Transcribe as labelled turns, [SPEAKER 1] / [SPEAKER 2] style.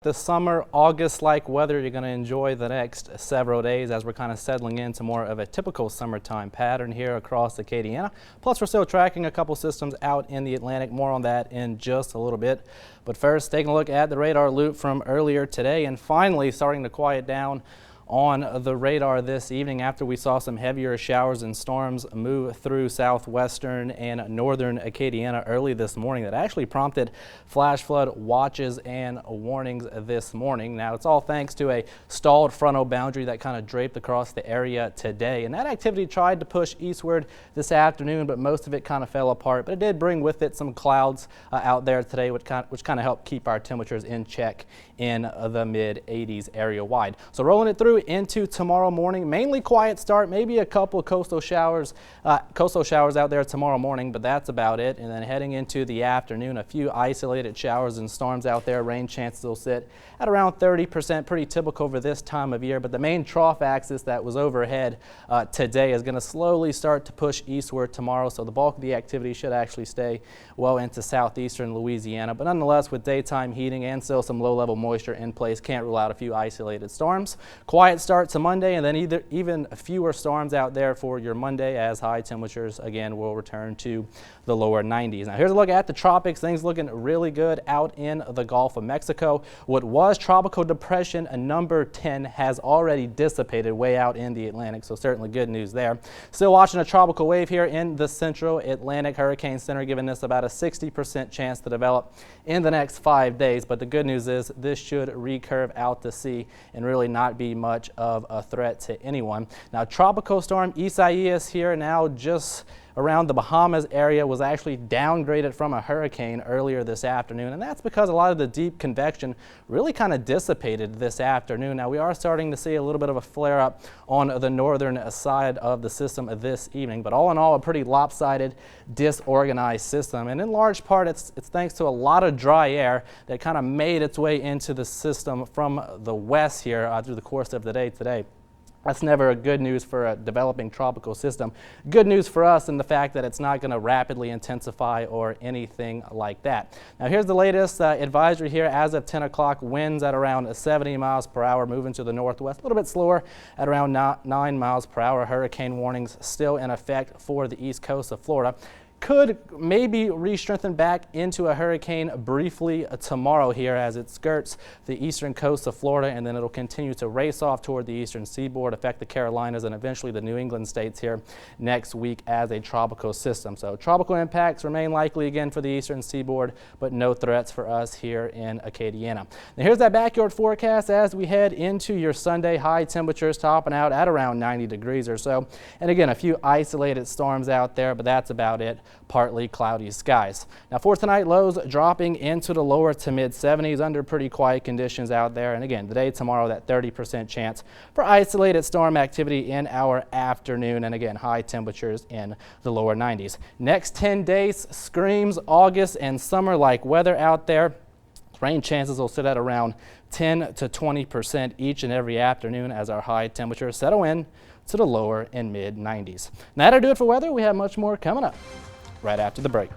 [SPEAKER 1] The summer August-like weather you're going to enjoy the next several days as we're kind of settling into more of a typical summertime pattern here across Acadiana. Plus, we're still tracking a couple systems out in the Atlantic. More on that in just a little bit. But first, taking a look at the radar loop from earlier today and finally starting to quiet down on the radar this evening after we saw some heavier showers and storms move through southwestern and northern Acadiana early this morning. That actually prompted flash flood watches and warnings this morning. Now, it's all thanks to a stalled frontal boundary that kind of draped across the area today, and that activity tried to push eastward this afternoon, but most of it kind of fell apart. But it did bring with it some clouds out there today, which kind of helped keep our temperatures in check in the mid 80s area wide. So rolling it through into tomorrow morning, mainly quiet start, maybe a couple coastal showers out there tomorrow morning, but that's about it. And then heading into the afternoon, a few isolated showers and storms out there. Rain chances will sit at around 30%, pretty typical for this time of year. But the main trough axis that was overhead today is going to slowly start to push eastward tomorrow, so the bulk of the activity should actually stay well into southeastern Louisiana. But nonetheless, with daytime heating and still some low-level moisture in place, can't rule out a few isolated storms. Quiet start to Monday, and then even fewer storms out there for your Monday, as high temperatures again will return to the lower 90s. Now here's a look at the tropics. Things looking really good out in the Gulf of Mexico. What was tropical depression number 10 has already dissipated way out in the Atlantic, so certainly good news there. Still watching a tropical wave here in the central Atlantic. Hurricane Center giving this about a 60% chance to develop in the next 5 days, but the good news is this should recurve out to sea and really not be much of a threat to anyone. Now, tropical storm Isaias here now just around the Bahamas area was actually downgraded from a hurricane earlier this afternoon, and that's because a lot of the deep convection really kind of dissipated this afternoon. Now, we are starting to see a little bit of a flare up on the northern side of the system this evening, but all in all, a pretty lopsided, disorganized system, and in large part it's thanks to a lot of dry air that kind of made its way into the system from the west here through the course of the day today. That's never a good news for a developing tropical system. Good news for us in the fact that it's not going to rapidly intensify or anything like that. Now here's the latest advisory here as of 10 o'clock. Winds at around 70 miles per hour moving to the northwest, a little bit slower at around 9 miles per hour. Hurricane warnings still in effect for the east coast of Florida. Could maybe re-strengthen back into a hurricane briefly tomorrow here as it skirts the eastern coast of Florida, and then it'll continue to race off toward the eastern seaboard, affect the Carolinas, and eventually the New England states here next week as a tropical system. So tropical impacts remain likely again for the eastern seaboard, but no threats for us here in Acadiana. Now here's that backyard forecast as we head into your Sunday. High temperatures topping out at around 90 degrees or so. And again, a few isolated storms out there, but that's about it. Partly cloudy skies. Now for tonight, lows dropping into the lower to mid 70s under pretty quiet conditions out there. And again, today, tomorrow, that 30% chance for isolated storm activity in our afternoon. And again, high temperatures in the lower 90s. Next 10 days screams August and summer-like weather out there. Rain chances will sit at around 10 to 20% each and every afternoon as our high temperatures settle in to the lower and mid 90s. Now that'll do it for weather. We have much more coming up right after the break.